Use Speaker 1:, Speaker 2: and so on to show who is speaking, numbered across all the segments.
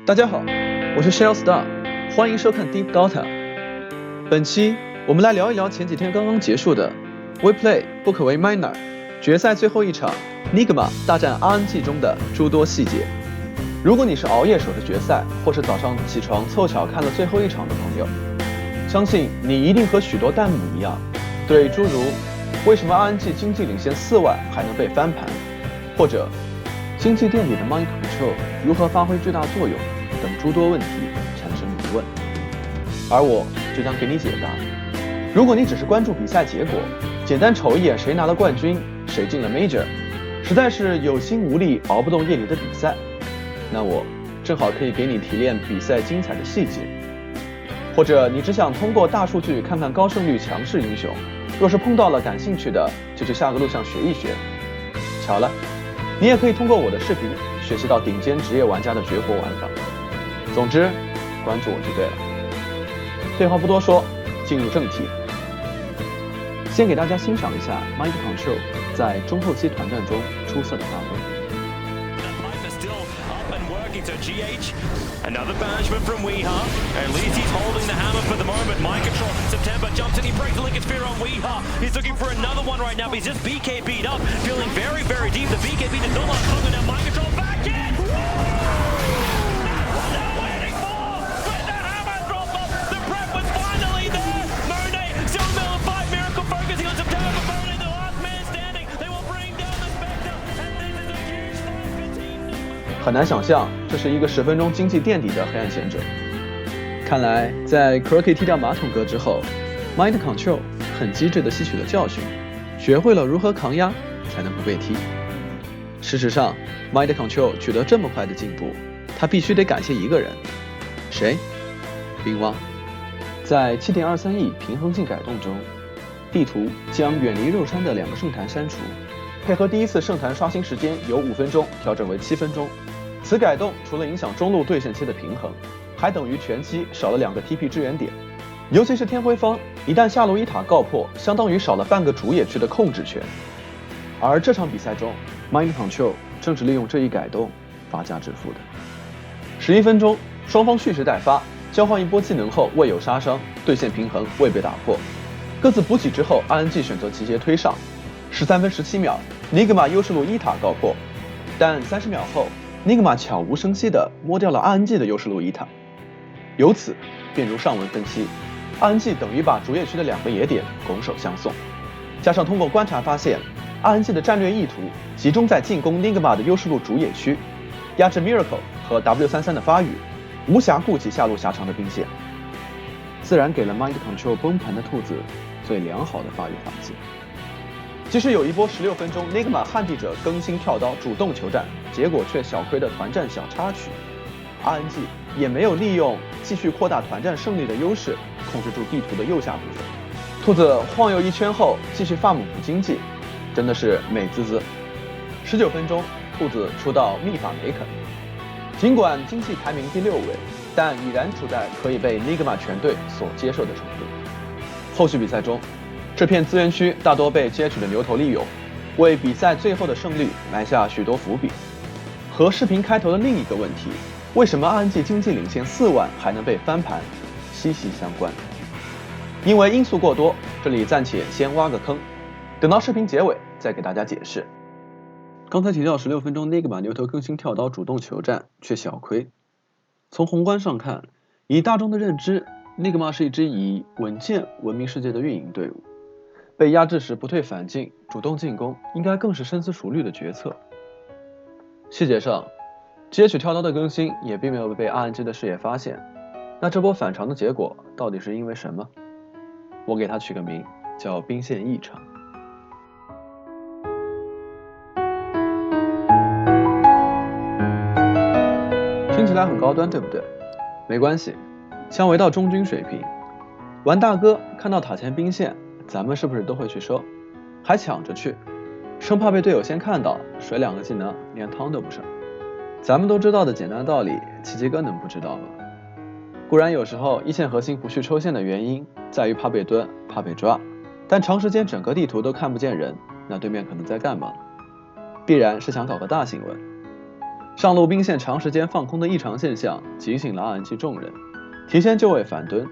Speaker 1: 大家好，我是 Shell Star， 欢迎收看 Deep Data。本期我们来聊一聊前几天刚刚结束的 WePlay 不可为 Minor 决赛最后一场 Nigma 大战 RNG 中的诸多细节。如果你是熬夜守着决赛，或是早上起床凑巧看了最后一场的朋友，相信你一定和许多弹幕一样，对诸如为什么 RNG 经济领先4万还能被翻盘，或者经济垫底的 Mind Control 如何发挥巨大作用等诸多问题产生疑问，而我就将给你解答。如果你只是关注比赛结果，简单瞅一眼谁拿了冠军，谁进了 Major， 实在是有心无力熬不动夜里的比赛，那我正好可以给你提炼比赛精彩的细节。或者你只想通过大数据看看高胜率强势英雄，若是碰到了感兴趣的，就去下个录像学一学。巧了，你也可以通过我的视频学习到顶尖职业玩家的绝活玩法。总之，关注我就对了。废话不多说，进入正题。先给大家欣赏一下 Mind Control 在中后期团战中出色的发挥。
Speaker 2: So GH, another banishment from Weeha. At least he's holding the hammer for the moment. Mind Control, September jumps in, he breaks the Lincoln Sphere on Weeha. He's looking for another one right now, but he's just BKB'd up, feeling very, very deep. The BKB does not last longer now. Mind Control back in! Woo! That's what they're waiting for! With the hammer drop off, the prep was finally there! Monet, still in the middle of fight, Miracle focusing on September, but Monet, the last man standing. They will bring down the Spectre, and this is a huge fight for Team Nigma.
Speaker 1: 很难想象这是一个10分钟经济垫底的黑暗贤者。看来在 Croaky 踢掉马桶哥之后， Mind Control 很机智地吸取了教训，学会了如何扛压才能不被踢。事实上 Mind Control 取得这么快的进步，他必须得感谢一个人。谁？冰蛙。在 7.23 亿平衡镜改动中，地图将远离肉山的2个圣坛删除，配合第一次圣坛刷新时间由5分钟调整为7分钟。此改动除了影响中路对线期的平衡，还等于全期少了2个 TP 支援点。尤其是天辉方一旦下路一塔告破，相当于少了半个主野区的控制权。而这场比赛中 Mind Control 正是利用这一改动发家致富的。11分钟，双方蓄势待发，交换一波技能后未有杀伤，对线平衡未被打破。各自补给之后 RNG 选择集结推上。13分17秒， Nigma 优势路一塔告破，但30秒后Nigma 悄无声息地摸掉了 RNG 的优势路一塔，由此便如上文分析 ，RNG 等于把主野区的2个野点拱手相送，加上通过观察发现 ，RNG 的战略意图集中在进攻 Nigma 的优势路主野区，压制 Miracle 和 W33 的发育，无暇顾及下路狭长的兵线，自然给了 Mind Control 崩盘的兔子最良好的发育环境。即使有一波16分钟 Nigma 旱地者更新跳刀主动求战，结果却小亏的团战小插曲， RNG 也没有利用继续扩大团战胜利的优势，控制住地图的右下部分。兔子晃悠一圈后继续发姆补经济，真的是美滋滋。19分钟，兔子出道秘法梅肯，尽管经济排名第6位，但已然处在可以被 Nigma 全队所接受的程度。后续比赛中，这片资源区大多被接取的牛头利用，为比赛最后的胜利埋下许多伏笔。和视频开头的另一个问题，为什么 RNG 经济领先4万还能被翻盘，息息相关。因为因素过多，这里暂且先挖个坑，等到视频结尾再给大家解释。刚才提到16分钟 Nigma 牛头更新跳刀主动求战却小亏。从宏观上看，以大众的认知， Nigma 是一支以稳健闻名世界的运营队伍，被压制时不退反进，主动进攻，应该更是深思熟虑的决策。细节上，接取跳刀的更新也并没有被 RNG 的视野发现，那这波反常的结果到底是因为什么？我给它取个名叫兵线异常。听起来很高端，对不对？没关系，相围到中军水平。玩大哥看到塔前兵线，咱们是不是都会去收，还抢着去，生怕被队友先看到，甩2个技能连汤都不上。咱们都知道的简单道理，奇迹哥能不知道吗？固然有时候一线核心不去抽线的原因在于怕被蹲，怕被抓，但长时间整个地图都看不见人，那对面可能在干嘛？必然是想搞个大新闻。上路兵线长时间放空的异常现象警醒了 RNG 众人，提前就位反蹲，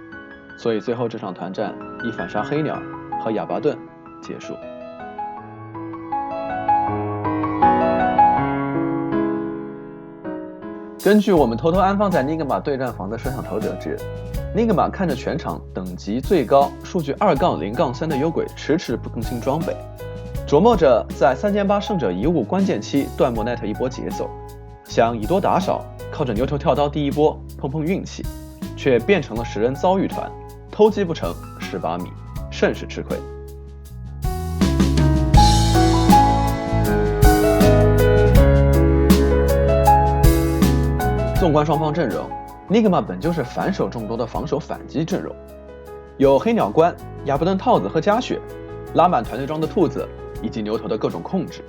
Speaker 1: 所以最后这场团战以反杀黑鸟和哑巴盾结束。根据我们偷偷安放在 Nigma 对战房的摄像头得知， Nigma 看着全场等级最高、数据2-0-3的幽鬼迟迟不更新装备，琢磨着在3-8胜者遗物关键期断 Monet 一波节奏，想以多打少，靠着牛头跳刀第一波碰碰运气，却变成了10人遭遇团，偷鸡不成蚀把米，甚是吃亏。纵观双方阵容， Nigma 本就是反手众多的防守反击阵容，有黑鸟关、哑巴盾套子和加血，拉满团队装的兔子以及牛头的各种控制。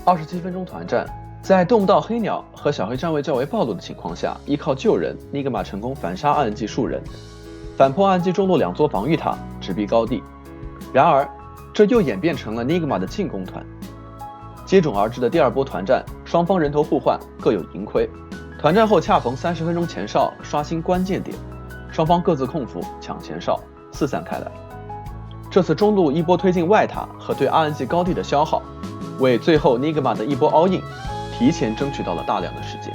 Speaker 1: 27分钟团战，在动不到黑鸟和小黑站位较为暴露的情况下，依靠救人 ，Nigma 成功反杀 RNG 数人，反破 RNG 中路2座防御塔，直逼高地。然而，这又演变成了 Nigma 的进攻团。接踵而至的第二波团战，双方人头互换，各有盈亏。团战后恰逢30分钟前哨刷新关键点，双方各自控服抢前哨，四散开来。这次中路一波推进外塔和对 RNG 高地的消耗，为最后 Nigma 的一波 all in 提前争取到了大量的时间。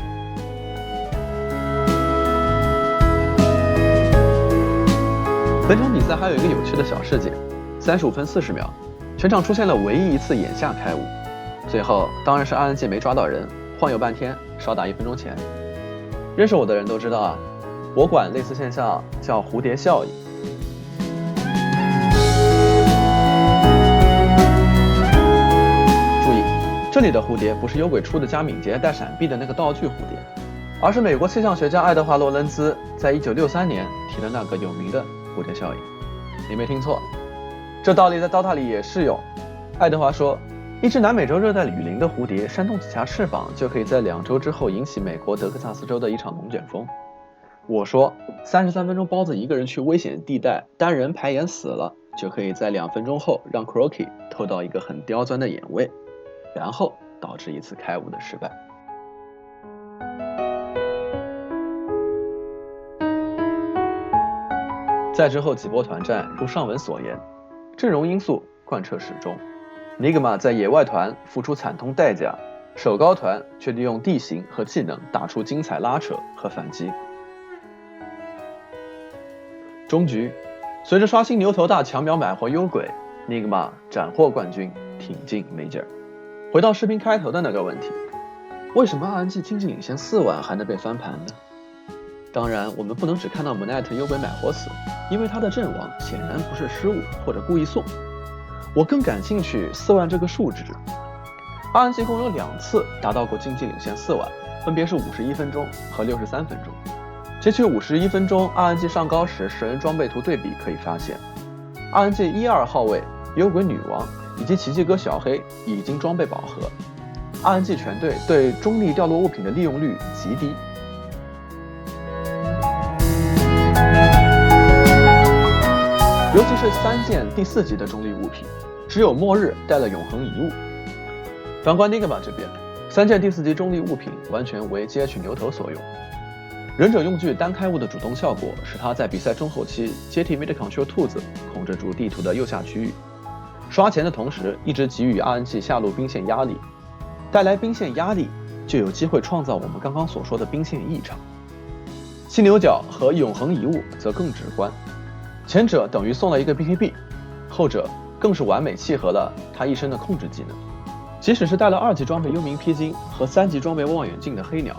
Speaker 1: 本场比赛还有一个有趣的小事件，35分40秒，全场出现了唯一一次眼下开雾，最后当然是 RNG 没抓到人，晃悠半天，少打1分钟钱。认识我的人都知道啊，我管类似现象叫蝴蝶效应。注意，这里的蝴蝶不是幽鬼出的加敏捷带闪避的那个道具蝴蝶，而是美国气象学家爱德华·洛伦兹在1963年提的那个有名的蝴蝶效应。你没听错，这道理在 DOTA 里也适用。爱德华说，一只南美洲热带雨林的蝴蝶扇动几下翅膀，就可以在2周之后引起美国德克萨斯州的一场龙卷风。我说33分钟包子一个人去危险地带单人排眼死了，就可以在2分钟后让 Croaky 偷到一个很刁钻的眼位，然后导致一次开雾的失败。在之后几波团战，如上文所言，阵容因素贯彻始终。Nigma 在野外团付出惨痛代价，首高团却利用地形和技能打出精彩拉扯和反击。终局，随着刷新牛头大强秒买活幽鬼， Nigma 斩获冠军，挺进 Major。回到视频开头的那个问题，为什么 RNG 经济领先4万还能被翻盘呢？当然，我们不能只看到 Monet 幽鬼买活死，因为他的阵亡显然不是失误或者故意送。我更感兴趣4万这个数值。RNG 共有2次达到过经济领先4万，分别是51分钟和63分钟。截取51分钟 RNG 上高时10人装备图对比可以发现， RNG 1-2号位幽鬼女王以及奇迹哥小黑已经装备饱和， RNG 全队对中立掉落物品的利用率极低。尤其是3件第4级的中立物品，只有末日带了永恒遗物。反观 Nigma 这边，3件第4级中立物品完全为 GH 牛头所用。忍者用具单开物的主动效果，使他在比赛中后期接替 Mid Control 兔子控制住地图的右下区域，刷钱的同时一直给予 RNG 下路兵线压力，带来兵线压力就有机会创造我们刚刚所说的兵线异常。犀牛角和永恒遗物则更直观，前者等于送了一个 BKB， 后者更是完美契合了他一身的控制技能。即使是带了2级装备幽冥披荆和3级装备望远镜的黑鸟，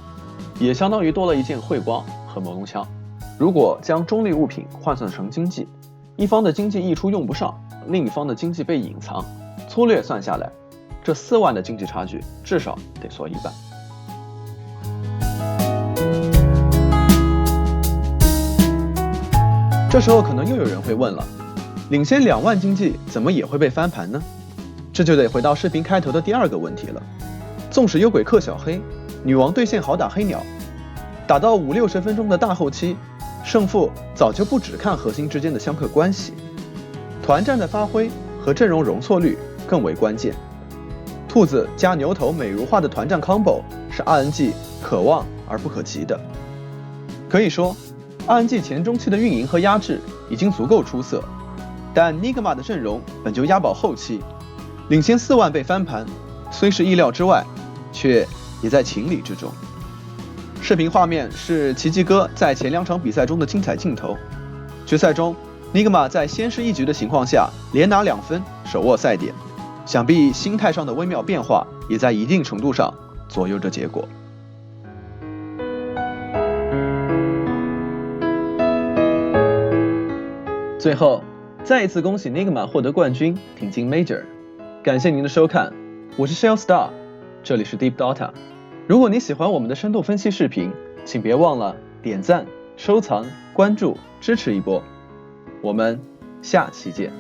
Speaker 1: 也相当于多了一件慧光和魔龙枪。如果将中立物品换算成经济，一方的经济溢出用不上，另一方的经济被隐藏，粗略算下来，这4万的经济差距至少得缩1半。这时候可能又有人会问了，领先2万经济怎么也会被翻盘呢？这就得回到视频开头的第2个问题了。纵使幽鬼克小黑，女王对线好打黑鸟，打到50-60分钟的大后期，胜负早就不只看核心之间的相克关系，团战的发挥和阵容容错率更为关键。兔子加牛头美如画的团战 combo 是 RNG 可望而不可及的。可以说 RNG 前中期的运营和压制已经足够出色，但 Nigma 的阵容本就押宝后期，领先4万被翻盘，虽是意料之外，却也在情理之中。视频画面是奇迹哥在前2场比赛中的精彩镜头。决赛中 Nigma 在先失一局的情况下连拿2分，手握赛点，想必心态上的微妙变化也在一定程度上左右着结果。最后，再一次恭喜 Nigma 获得冠军，挺进 Major。感谢您的收看，我是 Shell Star， 这里是 Deep Dota。如果你喜欢我们的深度分析视频，请别忘了点赞、收藏、关注，支持一波。我们下期见。